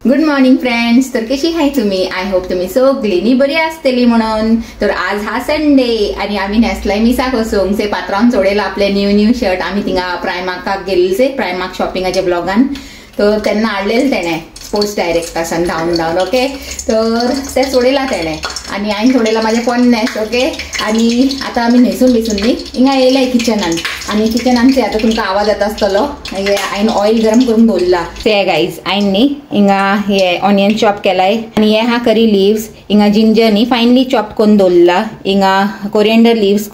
Good morning friends. तर कशी आहे तुम्ही? आय होप तुम्ही सगळींनी बरी आसतली म्हणून. तर आज हा संडे आणि आम्ही नेसलाय मिसा कोसूंग से पात्रांवन सोडयला आपले न्यू शर्ट. आम्ही थिंगा प्रायमार्काक गेल्ले प्रायमार्क शॉपिंगाच्या ब्लॉगान. तर त्यांना हाडलेले तेणे स्पोर्ट्स डायरेक्ट आसान धांवन ओके. तर ते सोडयला तेणे आणि हांवें सोडयला माझे पन्नेस ओके. आणि आता आम्ही न्हेसून बिसून न्ही हिंगा येयलाय किचनान आणि किचनान आता तुमकां आवाज येता आसतलो. हांवें ऑयल गरम करून दवरला ते गायज. हांवें न्ही हिंगा हे ऑनियन चॉप केलाय आणि हे हा करी लिव्स हिंगा जिंजर न्ही फायनली चॉप करून दवरला. हिंगा कोरिएंडर लिव्स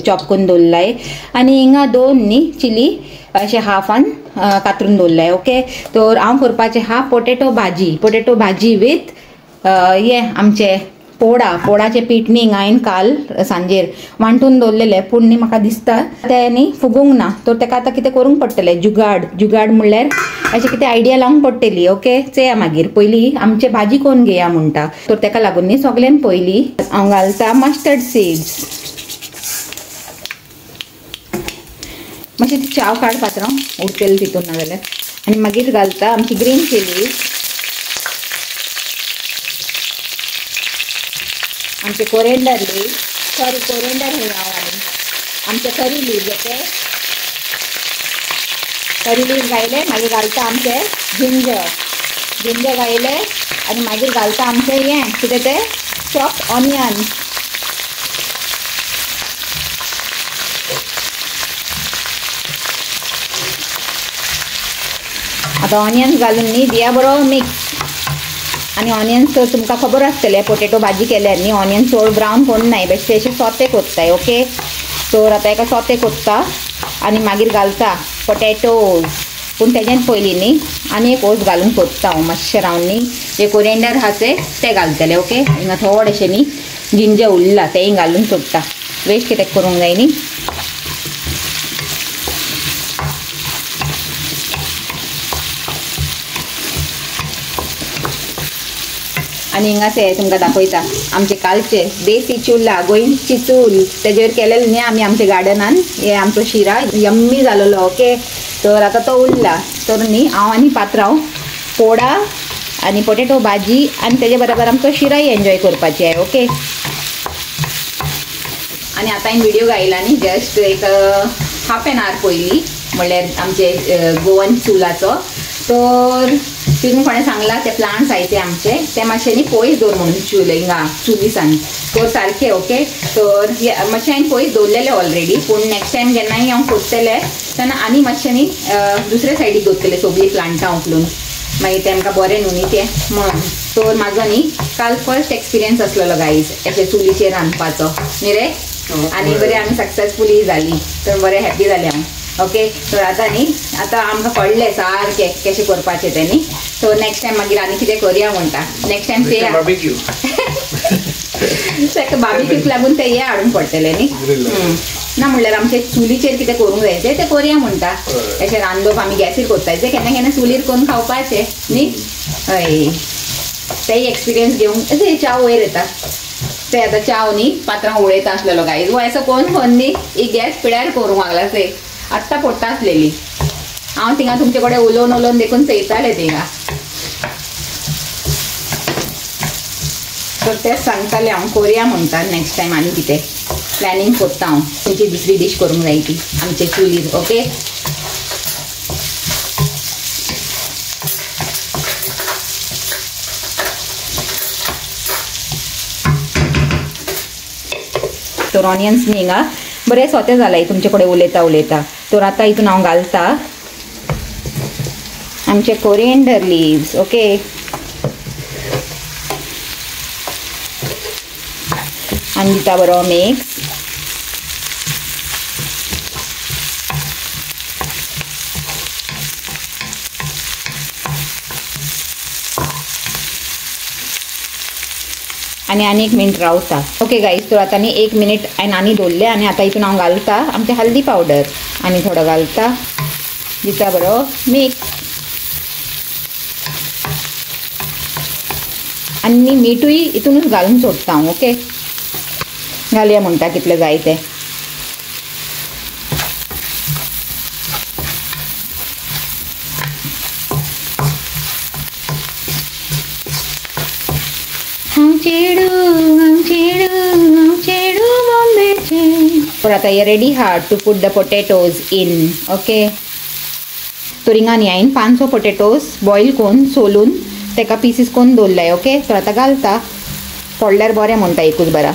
चॉप करून दवरलाय आणि हिंगा दोन न्ही चिली अशे हाफान कातरून दवरलाय ओके. तर हांव करपाचें हा पोटेटो भाजी विथ हे आमचे पोडाचे पीठ न्ही हांवें काल सांजेर वांटून दवरलेले. पूण न्ही म्हाका दिसता ते न्ही फुगूंक ना. तर ताका आतां कितें करूंक पडटलें जुगाड म्हणल्यार अशें कितें आयडिया लावंक पडटली ओके. चया मागीर पयलीं आमचे भाजी कोण घेया म्हणटा. तर ताका लागून न्ही सगळ्यान पयलीं हांव घालता मस्टर्ड सीड्स. मातशें चाव काड पात्रांव उरतलें तितून ना जाल्यार. आनी मागीर घालता आमची ग्रीन चिलीज, आमचे कोरिएंडर लीव्स कोरिएंडर हे आमचे curry leaves okay. Curry leaves घायले मागीर घालता आमचे जिंजर घायले आनी मागीर घालता आमचे हे कितें ते चॉप्ड ऑनियन. आता ऑनियन्स घालून न्ही दिया बरो मिक्स. आणि ऑनियन्स तर तुमकां खबर आसतलें पोटेटो भाजी केल्यार न्ही ऑनियन्स चड ब्रावन कोन्नाय बेश्टे अशें सोते कोत्ताय ओके. तर आतां एका सोते कोत्ता आनी मागीर घालता पोटेटोज. पूण तेज्यान पयलीं न्ही आनी एक ओस घालून कोत्ता हांव मातशें रावन न्ही जे कोरिएंडर आहा ते घालतले ओके. हिंगा थोडेशें न्ही जिंजर उरला तेय घालून सोडटा. वेस्ट कितें करूंक जाय न्ही. आणि हिंगा ते तुमकां दाखयता आमचे कालचे देसी चुल्ला गोंयची चूल तेजेर केलेले न्ही आमी आमच्या गार्डनान. हे आमचो शिरा यम्मी जालोलो ओके. तर आतां तो उरला. तर न्ही हांव आनी पात्रांव पोडा आनी पोटेटो भाजी आनी तेजे बरोबर आमचो शिराय एन्जॉय करपाची आहे ओके. आनी आतां हांवें व्हिडिओ घायला न्ही जस्ट एक हाफ एन आवर पयलीं म्हणल्यार आमचे गोवन चुलाचो. तर तितून कोणें सांगला ते प्लांट्स आहाय ते आमचे ते मातशे न्ही पयस दवर म्हणून हिंगा चुलीसान. तर सारके ओके. तर मातशें हांवें पयस दवरलेले ऑलरेडी. पूण नेक्स्ट टायम जेन्नाय हांव कोत्तलें तेन्ना आनी मातशें न्ही दुसरे सायडीक दवरतलें सगळीं प्लांटां उखलून मागीर तेमकां बरें न्हू न्ही तें म्हणून. तर म्हाजो न्ही काल फर्स्ट एक्सपिरियन्स आसलेलो गायज अशें चुलीचेर रांदपाचो न्ही रे. आनी बरें आमी सक्सेसफुली जाली. तर बरें हॅप्पी जालें हांव ओके. तर आतां आमकां कळ्ळें सारकें कशें करपाचें तें न्ही. सो नेक्स्ट टायम मागीर आनी कितें करया म्हणटा. नेक्स्ट टायम ते बार्बिक्यूक लागून ते हे हाडूंक पडटलें न्ही. ना म्हणल्यार आमचे चुलीचेर कितें करूंक जाय ते करया म्हणटा. अशें रांदप आमी गॅसीर कोत्ताय केन्ना चुलीर करून खावपाचें न्ही. हय तेय एक्सपिरियन्स घेवंक अशें चाव वयर येता. ते आतां चाव न्ही पात्रांव उडयता आसलेलो गायज. वो असो कोण न्ही ही गॅस पिड्यार करूंक लागला ते आत्तां पडटा आसलेली. हांव थिंगा तुमचे कडेन उलोवन देखून चयतालें थिंगा. तर तेच सांगतालें हांव कोरया म्हणटा नेक्स्ट टायम आनी कितें प्लॅनिंग कोत्ता हांव. खंयची दुसरी डीश करूंक जाय ती आमचे चुलीर ओके. तर ऑनियन्स न्ही हिंगा बरें सोते जालाय तुमचे कडेन उलयता. तर आतां हितून हांव घालता आमचे कोरिएंडर लिव्स ओके. आनी दिता बरो मिक्स. आनी एक मिनट रावता ओके गायज. तर आतां न्ही 1 मिनिट हांवें आनी दवरलें आनी आतां हितून हांव घालता आमचे हल्दी पावडर आनी थोडो घालता. दिता बरो मिक्स. आनी मीठूय हितूनच घालून सोडटा हांव ओके. घालया म्हणटा कितलें जाय तें. बॉम्बेचे. तर आता ये रेडी आहात to put the potatoes in. Okay, तो रिंगांनी हांवें 500 पोटॅटोज बॉयल करून सोलून तेका पीसीस करून दवरलाय. ओके, तर आता घालता. पडल्यार बरें म्हणटा एकूच बरा,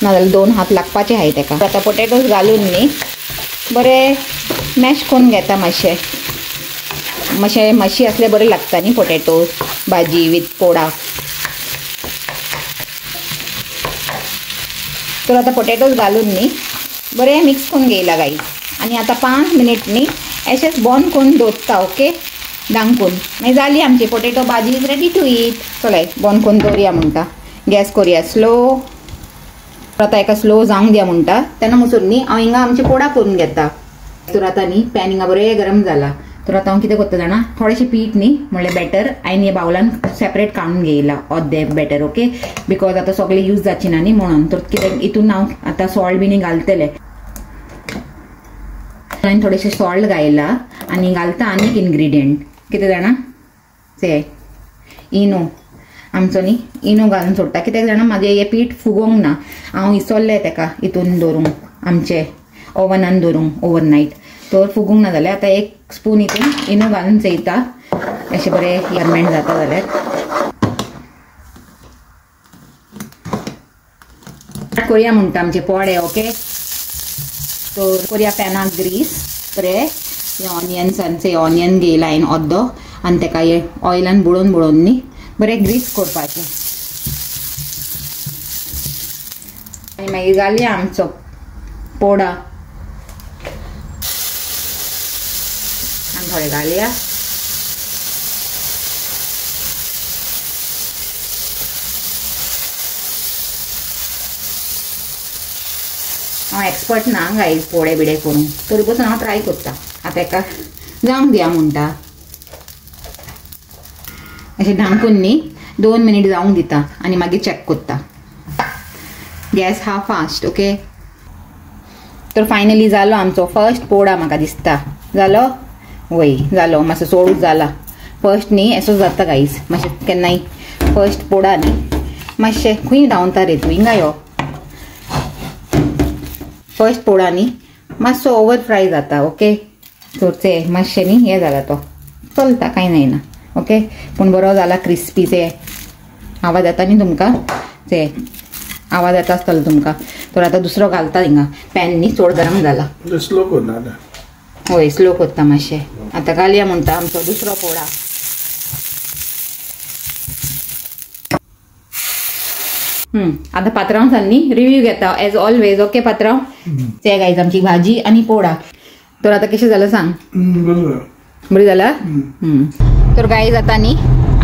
नाजाल्यार 2 हात लागपाचे आहाय तेका. आता पोटॅटोज घालून न्ही बरें मॅश करून घेता. मातशें मातशी असले बरें लागता न्ही पोटॅटोज भाजी विथ पोडा. तर आता पोटॅटोज घालून न्ही बरें मिक्स करून घेयला गाईज. आणि आता 5 मिनिट न्ही अशेंच बंद करून दवरता. ओके, धांकून मागीर जाली आमची पोटॅटो भाजी इज रेडी टू ईट. चलय बंद करून दवरया म्हणटा. गॅस करुया स्लो. आता एका स्लो जावंक दिया म्हणटा. तेन्ना म्हणून न्ही हांव हिंगा आमचे पोडा करून घेता. तर आता न्ही पॅन हिंगा बरें गरम जाला. तर आता हांव कितें करता जाणा, थोडेशें पीठ न्ही म्हणल्यार बॅटर हांवें हे बावलान सेपरेट काडून घेयला अर्दे बॅटर. ओके, बिकॉज आता सगळे यूज जावची ना न्ही म्हणून. तर कितें हितून हांव आता सॉल्ट बी घालतलें. हांवें थोडेशें सॉल्ट घायला आनी घालता आनीक इनग्रिडियंट कितें जाणा ते इनो. आमचो न्ही इनो घालून सोडटा. कित्याक जाणा म्हाजें हें पीठ फुगोंक ना. हांव विसरलें तेका हितून दवरूंक आमचे ओवनान दवरूंक ओवरनायट. तर फुगूंक ना जाल्यार आता 1 स्पून हितून इनो घालून चेयता. अशें बरें फर्मेंट जाता जाल्यार. करुया म्हणटा आमचे पोडे. ओके, तर करुया पॅनाक ग्रीस बरें. हे ऑनियन्सांचे ऑनियन घेयला हांवें अर्दो आनी तेका हे ऑयलान बुडोवन बुडोवन न्ही बरें ग्रीस करपाचें. आनी मागीर घालया आमचो पोडा आनी थोडे घालया. हांव एक्सपर्ट ना गायज पोडे बिडे करूंक. तरी पासून हांव ट्राय करता. आतां एका जावंक दिया म्हणटा. अशें धांकून न्ही 2 मिनिट जावंक दिता आनी मागीर चॅक करता. गॅस हा फास्ट. ओके, तर फायनली जालो आमचो फर्स्ट पोडा. म्हाका दिसता जालो. वय जालो. मातसो सोडूच जाला. फर्स्ट न्ही असो जाता गायज. मातशें केन्नाय फर्स्ट पोडा न्ही मातशें खंय धांवता रे तूं हिंगा यो. फर्स्ट पोडा न्ही मातसो ओवर फ्राय जाता. ओके, तर ते मातशें न्ही हें जाला तो चलता कांय जायना. ओके, पूण बरो जाला क्रिस्पी. ते आवाज येता न्ही तुमकां, ते आवाज येता आसतलो तुमकां. तर आता दुसरो घालता हिंगा. पॅन न्ही चड गरम जाला. स्लो करना. होय स्लो करता मातशें. आतां घालया म्हणटा आमचो दुसरो पोडा. आतां पात्रांव न्ही रिव्यू घेता एज ऑलवेज. ओके पात्रांव, ते गायज आमची भाजी आनी पोडा. तर आतां कशें जालां सांग. बरी जाला. तर गायज आतां न्ही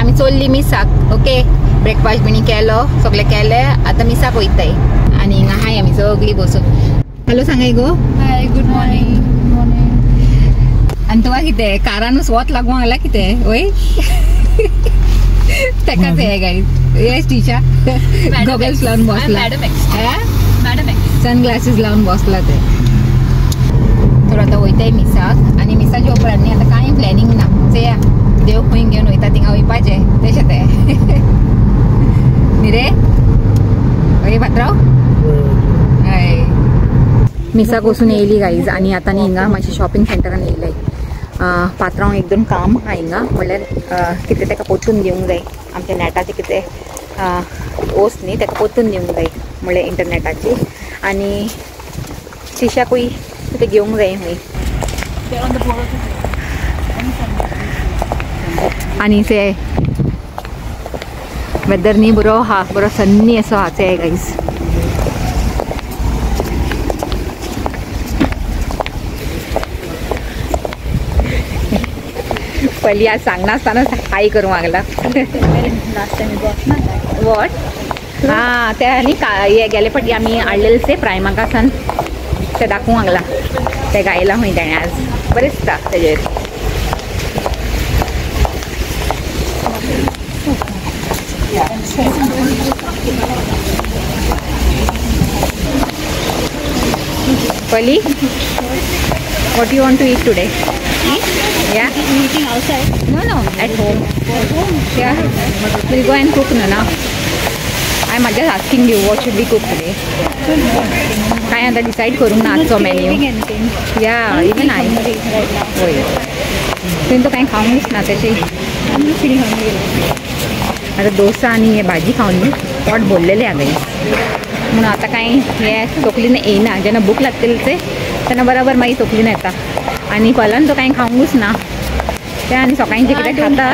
आमी चल्ली मिसाक. ओके, ब्रेकफास्ट बिणी केलो सगळें केलें. आतां मिसाक वयताय आनी हिंगा हाय आमी सगळीं बसून. हॅलो सांगाय गो. हाय, गुड मॉर्निंग. आनी तुका कितें कारानूच वत लागूंक लागला कितें वय. तेकाच हे गायज येस टिशा गॉगल्स लावन बसला. सनग्लासेस लावन बसला ते. तर आता वयताय मिसाक आनी मिसाच्या उपरांत न्ही आतां कांय प्लॅनिंग ना. चया देव खंय घेवन वयता थिंगा वयपाचें तशें तें न्ही रे. हय पात्रांव. हय मिसाक वचून येयली गायज आनी आतां न्ही हिंगा मातशें शॉपिंग सेंटरान येयलय. पात्रांव 1-2 काम आहा हिंगा. म्हणल्यार कितें तेका पोत्तून दिवंक जाय. आमच्या नॅटाचें कितें ओस न्ही तेका पोत्तून दिवंक जाय म्हणल्यार इंटरनॅटाची. आनी शिशाकूय कितें घेवंक जाय खंय. आनी ते वेदर न्ही बरो आहा. बरो सन्नी असो आहा ते गायज. पयली आज सांगनासतना हाय करूंक लागला. वॉट. हां ते न्ही हे गेले फाटी आमी हाडलेले प्रायमाकासान ते दाखोवंक लागला. ते घायला खंय तेणें आज बरें दिसता तेजेर. पयली what you want to eat today? Eat? Yeah? Eating outside? No, at home. Yeah. We'll go and cook now. I माझ्या asking you what should be cook today. काय आता डिसाईड करूंक ना आजचो मेन्यू. या इवन आय होय तुवें तो कांय खावंकच ना तेची. आता डोसा आणि हे भाजी खाऊन मी पोट भरलेले हांवें म्हणून आता काय हे तकलीन येयना. जेन्ना भूक लागतली तेन्ना बरोबर मागीर तकलीन येता. आनी पलान तो कांय खावंकूच ना ते आनी सकाळींचे कितें खाता.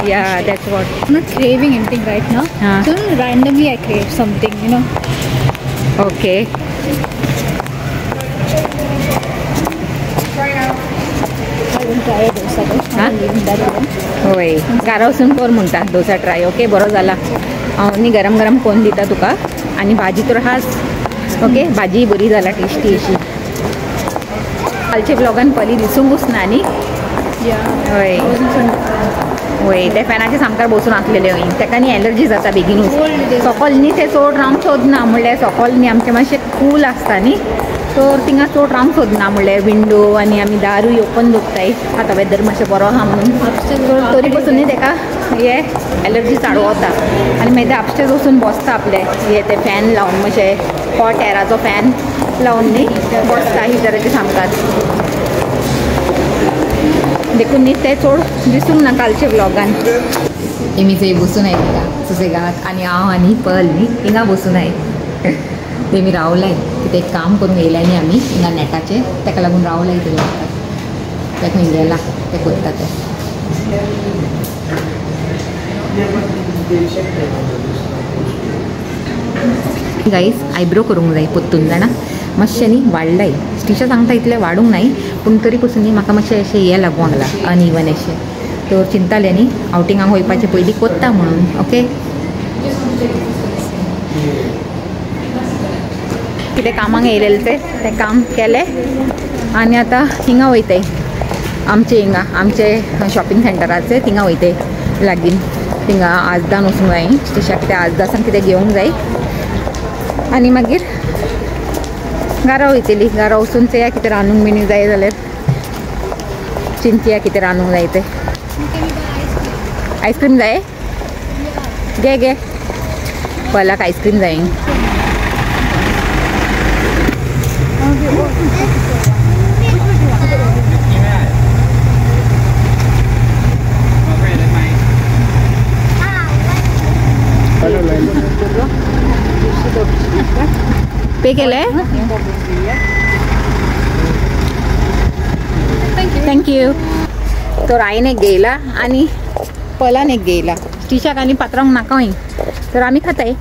या that's what. I'm not craving anything right now. So randomly I crave something, you know. Okay. I will try a dosa though. I'm leaving that one. होय घरा वचून कर म्हणटा डोसा ट्राय. ओके बरो जाला. हांव न्ही गरम गरम कोण दिता तुका आनी भाजी तर हाच. ओके भाजी बरी जाला टेस्टी अशी. कालचे ब्लॉगान पली दिसूंकूच ना न्ही. होय होय ते फॅनाचे सामकार बसून आसलेले हय ताका न्ही एलर्जी जाता बेगीनूच. सकयल न्ही ते चड रावंक सोदना म्हणल्यार सकयल न्ही आमचें मातशें कूल आसता न्ही तर थिंगा चड रावंक सोदना म्हणल्यार विंडो आनी आमी दारूय ओपन दवरताय. आतां वेदर मातशें बरो आहा म्हणून तरी पसून न्ही ताका हे एलर्जी चाडू वता आनी मागीर ते अपस्टेज वचून बसता आपले हे ते फॅन लावन मातशें हॉट एराचो फॅन लावन न्ही बसता हिटराचे सामकाच. देखून न्ही ते चड दिसूंक ना कालचे ब्लॉगान. तेमी थंय बसून आय तिका सुसेगाद आनी हांव आनी पल न्ही थिंगा बसून आय. तेमी रावलाय कितें काम करूंक येयलाय न्ही आमी हिंगा नॅटाचे ताका लागून रावलाय ते लागतात. ताका खंय गेला ते करता ते. गाईस आयब्रो करूंक जाय पोत्तून जाणा मातशें न्ही वाडलाय. स्टिशा सांगता इतलें वाडूंक नाय पूण तरी पसून न्ही म्हाका मातशें अशें हें लागूंक लागला अनइवन अशें. तर चिंतालें न्ही आवटिंगाक वयपाचें पयलीं कोत्ता म्हणून. ओके कितें कामाक येयलेलें तें काम केलें आनी आतां हिंगा वयताय आमचे हिंगा आमचे शॉपिंग सेंटराचे थिंगा वयताय लागीं. थिंगा आजदान वचूंक जाय स्टिशाक कितें आजदासान कितें घेवंक जाय आनी मागीर घरा वयतली. घरा वचून चेया कितें रांदूंक बिनूंक जाय जाल्यार चिंतया कितें रांदूंक जाय तें. आयस्क्रीम जाय घे घे पलाक आयस्क्रीम जाय. पे केलंय. थँक्यू. तर आईन एक घेयला आनी पलान एक घेयला. स्टिशाक आनी पात्रांक नाका हय तर आमी खाताय.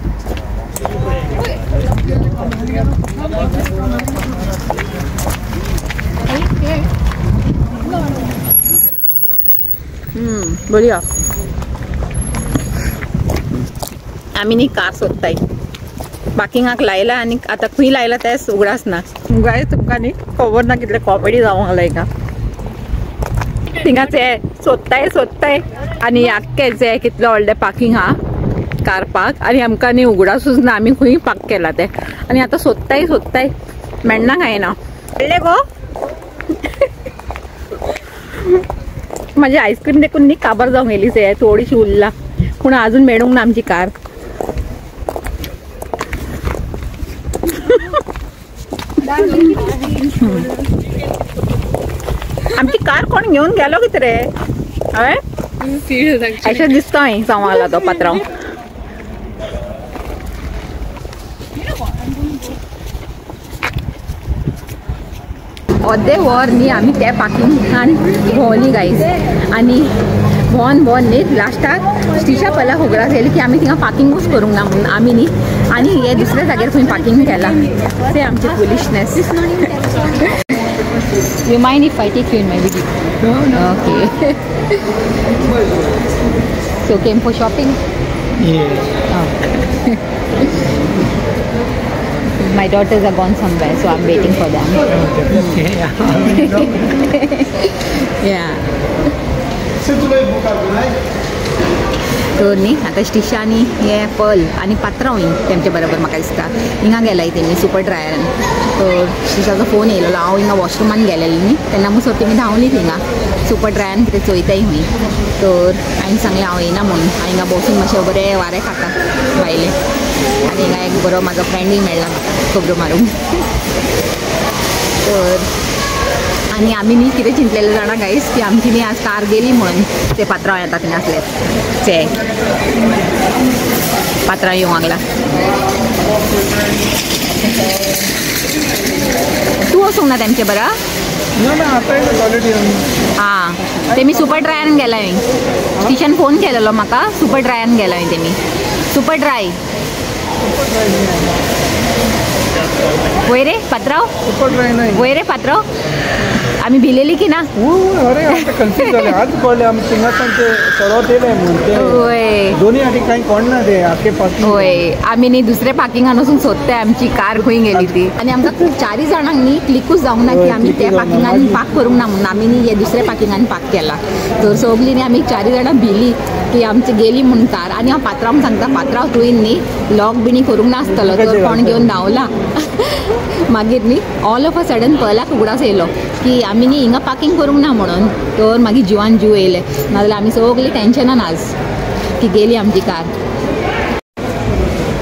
बढिया. आमी न्ही कार सोदताय पार्किंगाक लायला आनी आतां खंय लायला तेंच उगडास ना. गाय तुमकां न्ही खबर ना कितले कॉमेडी जावंक लायक थिंगाच हे सोदताय आनी आख्खेच हे कितले व्हडले पार्किंग आहा कार पार्क आनी आमकां न्ही उगडासूच ना. आमी खंय पार्क केला ते आनी आतां सोदताय मेळना काय ना. कळ्ळें गो म्हाजी आयस्क्रीम देखून न्ही काबार जावंक येयली से थोडीशी उरला पूण अजून मेळूंक ना आमची कार. आमची कार कोण घेवन गेलो कितें रे हय अशें दिसता हय सांगला तो पात्रांव. अर्दे वर न्ही आमी त्या पार्किंगान भोंवली गायज आनी भोंवन न्ही लास्टाक स्टिशा पयला खबर येयली की आमी थिंगा पार्किंगूच करूंक ना म्हणून आमी न्ही आनी हे दुसऱ्या जाग्यार खंय पार्किंग केला. ते आमचे foolishness. You mind if I take you in my video? No. Okay. So came for shopping? Yeah. Oh. My daughters are gone somewhere, so I'm waiting for them. Yeah. तर न्ही आतां स्टिशा न्ही हे पल आनी पात्रांव तेमचे बरोबर म्हाका दिसता हिंगा गेलाय तेमी सुपर ड्रायरान. तर स्टिशाचो फोन येयलो हांव हिंगा वॉशरुमान गेलेलें न्ही तेन्ना मुसोर तेमी धांवली थिंगा सुपर ड्रायरान कितें चोयताय खंय. तर हांवें सांगलें हांव येयना म्हणून हांव हिंगा बसून मातशें बरें वारें खाता भायलें. आणि हिंगा एक बरो म्हाजो फ्रेंडूय मेळ्ळा म्हाका खबरो मारूंक. तर आणि आमी न्ही कितें चिंतलेलें जाणा गायस की आमची न्ही आज कार गेली म्हणून ते पात्रांव येता थंय आसले ते पात्रांव येवंक लागला. तूं वचूंक ना तेमचे बरा? हां तेमी सुपर ड्रायान गेला हांवें. टिशन फोन केलेलो म्हाका सुपर ड्रायान गेला हांवें तेमी. सुपर ड्राय वय रे पात्रांव? सुपर ड्राय नाही वय रे पात्रांव? आम्ही भिलेली की ना. अरे कन्फ्यूज झाले आज कळले आम्ही सिंगासनचे सर्वात येले म्हणते. होय दोन्ही आधी काही कोण ना दे आखे पार्किंग. होय आम्ही न्ही दुसरे पार्किंगान वचून सोदताय आमची कार खंय गेली ती. आणि आमकां खूब 4 जाणांक न्ही क्लिकूच जावंक ना की आमी त्या पार्किंगान पार्क करूंक ना म्हणून आमी न्ही हे दुसऱ्या पार्किंगान पार्क केला. तर सगळीं न्ही आमी 4 जाणां भिली की आमची गेली म्हणून कार. आणि हांव पात्रांव सांगता पात्रांव तुवें न्ही लॉक बिणी करूंक नासतलो तर कोण घेवन धांवला. मागीर न्ही ऑल ऑफ अ सडन पळयल्यार उगडास येयलो की आमी न्ही हिंगा पार्किंग करूंक ना म्हणून. तर मागीर जिवान जीव येयले नाजाल्यार आमी सगळीं टेन्शनान आज की गेली आमची कार.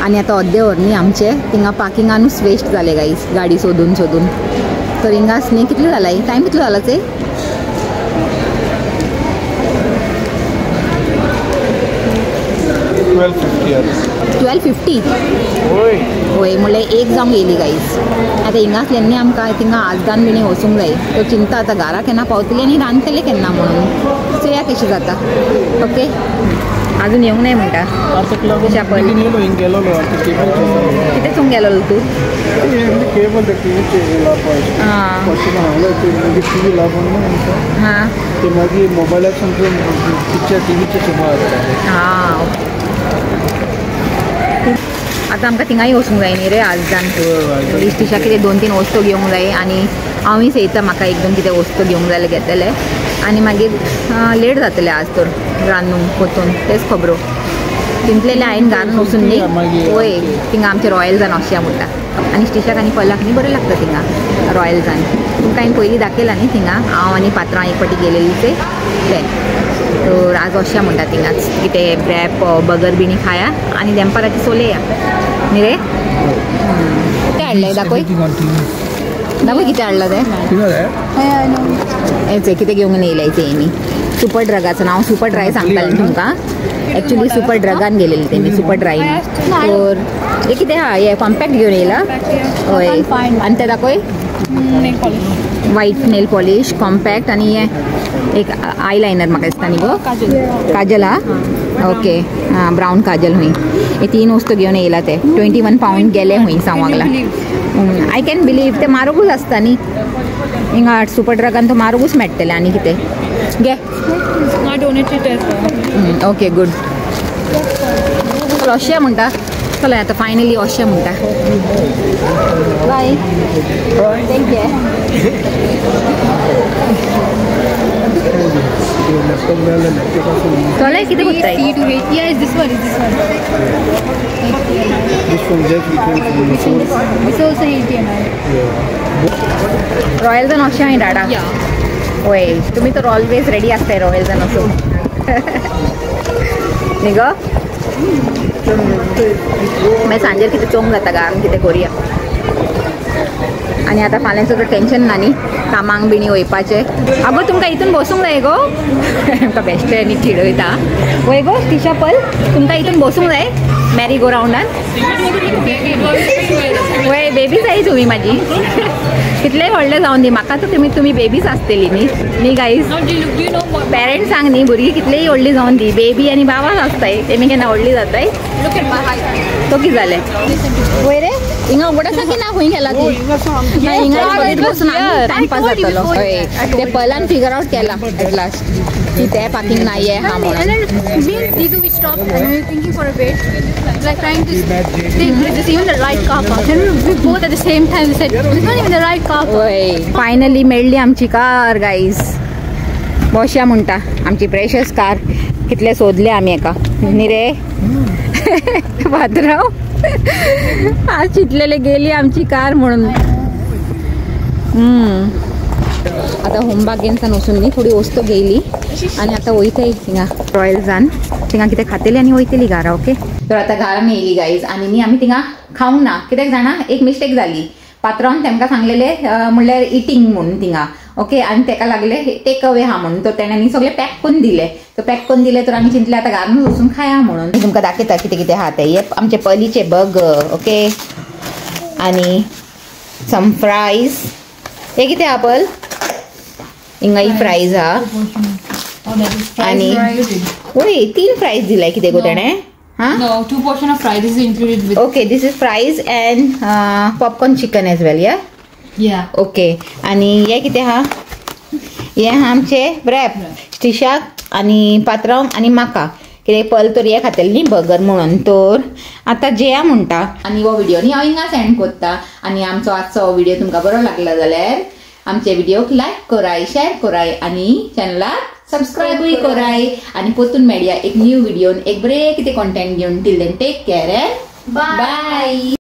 आणि आतां अर्दे वर न्ही आमचे हिंगा पार्किंगानूच वेस्ट जाले गाईस गाडी सोदून सोदून. तर हिंगाच न्ही कितलो जाला टायम कितलो जाला ते 12:50 होय म्हणल्यार 1 जावंक येयली गाईस. आतां हिंगासल्यान न्ही आमकां थिंगा आजदान बिणी वचूंक जाय. तो चिंता आतां घरा केन्ना पावतली आनी रांदतले केन्ना म्हणून. चोया कशी जाता. ओके अजून येवंक नाय म्हणटा. कितें चोंक गेलोलो तूं? हां मोबायलासून पिक्चर टीव्हीचे हां आतां आमकां थिंगाय वचूंक जाय न्ही रे आजदान. इश्टिशा कितें 2-3 वस्तू घेवंक जाय आनी हांवूय सयता म्हाका 1-2 कितें वस्तू घेवंक जाय घेतले आनी मागीर लेट जातलें आज तर रांदूंक वचून तेच खबरो. चिंतलेलें हांवें घालून वचून न्ही वय थिंगा आमचे रॉयल्सान वचया म्हणटा. आनी स्टिशाक आनी पलाक न्ही बरें लागता थिंगा रॉयल्सान. तुमकां हांवें पयलीं दाखयलां न्ही थिंगा हांव आनी पात्रांव एक फावटी गेलेलीचे ते. तर आज वचया म्हणटा थिंगाच कितें ब्रॅप बर्गर बिणी खाया आनी दनपाराची सोलेया न्ही रे. कितें हाडलें दाखय दाखय कितें हाडलां तें कितें घेवंक येयलें तेमी. सुपर ड्रगाचं नाव सुपर ड्राय सांगतालें तुमकां. एक्चुली सुपर ड्रगान गेलेली तेमी सुपर ड्रायन. तर हे कितें हा हे कॉम्पॅक्ट घेवन येयला हय. आनी तें दाखय व्हाईट नेल पॉलिश कॉम्पॅक्ट आनी हे एक आय लायनर म्हाका दिसता न्ही गो काजल हा ओके हां ब्रावन काजल हूंय. हे 3 वस्तू घेवन येयला ते 21 पावंड गेले हूंय सांगला. आय कॅन बिलीव ते म्हारगूच आसता न्ही हिंगा सुपर ड्रगान तो म्हारगूच मेळटलें आनी कितें घे. ओके गूड चल अशें म्हणटा. चला आता फायनली अशें म्हणटा. Bye take care. चला कितें कोत्ताय रॉयल्सान अशें हांवें धाडा. होय तुमी तर ऑलवेज रेडी आसताय रॉयल्सान वचून न्ही गो. मागीर सांजेर कितें चोंक जाता घालून कितें करुया. आनी आतां फाल्यांचो तर टेन्शन ना न्ही कामांक बिणी वयपाचें. आगो तुमकां हितून बसूंक जाय गो आमकां बेश्टे आनी चिडयता. वय गो टिशा पल तुमकां हितून बसूंक जाय मॅरी गो रावंडान. वय बेबीच आय तुमी म्हाजी. कितलेंय व्हडलें जावन दी म्हाका तर तुमी बेबीच आसतली न्ही गाईज. पेरंट्स सांग न्ही भुरगीं कितलेंय व्हडलीं जावन दी बेबी आनी बाबाच आसताय तेमी केन्ना व्हडलीं जाताय. तो कितें जालें वय रे हिंगा उगड आसा की ना खंय गेला ती हिंगा बसून टायमपास जातलो. हय ते पयलान फिगर आउट केला एट लास्ट की ते पार्किंग नाहीये हा म्हणून. फायनली मेळ्ळी आमची कार गाईज. बसया म्हणटा आमची प्रेशस कार. कितले सोदले आमी एका न्ही रे पात्रांव. आज चितलेले गेली आमची कार म्हणून. आतां होमबागेंसान वचून न्ही थोडी वस्तू घेयली आनी आतां वयताय थिंगा रॉयल्सान थिंगा कितें खातेली आनी वयतली घरा. ओके तर आतां घरान येयली गायज आनी न्ही आमी थिंगा खावंक ना कित्याक जाणा एक मिस्टेक जाली. पात्रांवन तेमकां सांगलेले म्हणल्यार इटींग म्हणून थिंगा. ओके आनी तेका लागले टेक अवे हा म्हणून तर तेणें न्ही सगळे पॅक करून दिले. तर पॅक करून दिले तर आमी चिंतले आतां घरानूच वचून खाया म्हणून. तुमकां दाखयता कितें कितें आहा तें. हे आमचे पलीचे बर्गर. ओके आनी सम फ्रायज. हे कितें आहा पल हिंगा ही फ्रायज आहा आनी वय 3 फ्रायज दिलाय कितें गो तेणें. No, 2 portion of fries is included with. Okay, this is fries and popcorn chicken as well, yeah? Yeah. Okay. आणि हे कितें आहा हे आमचे ब्रॅप स्टिशाक आनी पात्रांव आनी म्हाका कित्याक पल तर हे खातेलें न्ही बर्गर म्हणून. तर आतां जेया म्हणटा आनी हो व्हिडिओ न्ही हांव हिंगा सेंड कोत्ता. आनी आमचो आजचो व्हिडिओ तुमकां बरो लागला जाल्यार आमचे व्हिडिओक लायक कराय शेअर कराय आनी चॅनलाक सबस्क्रायबूय कराय आनी परतून मेळया एक न्यू व्हिडिओन एक बरें कितें कॉन्टेंट घेवन. Till then take care and bye.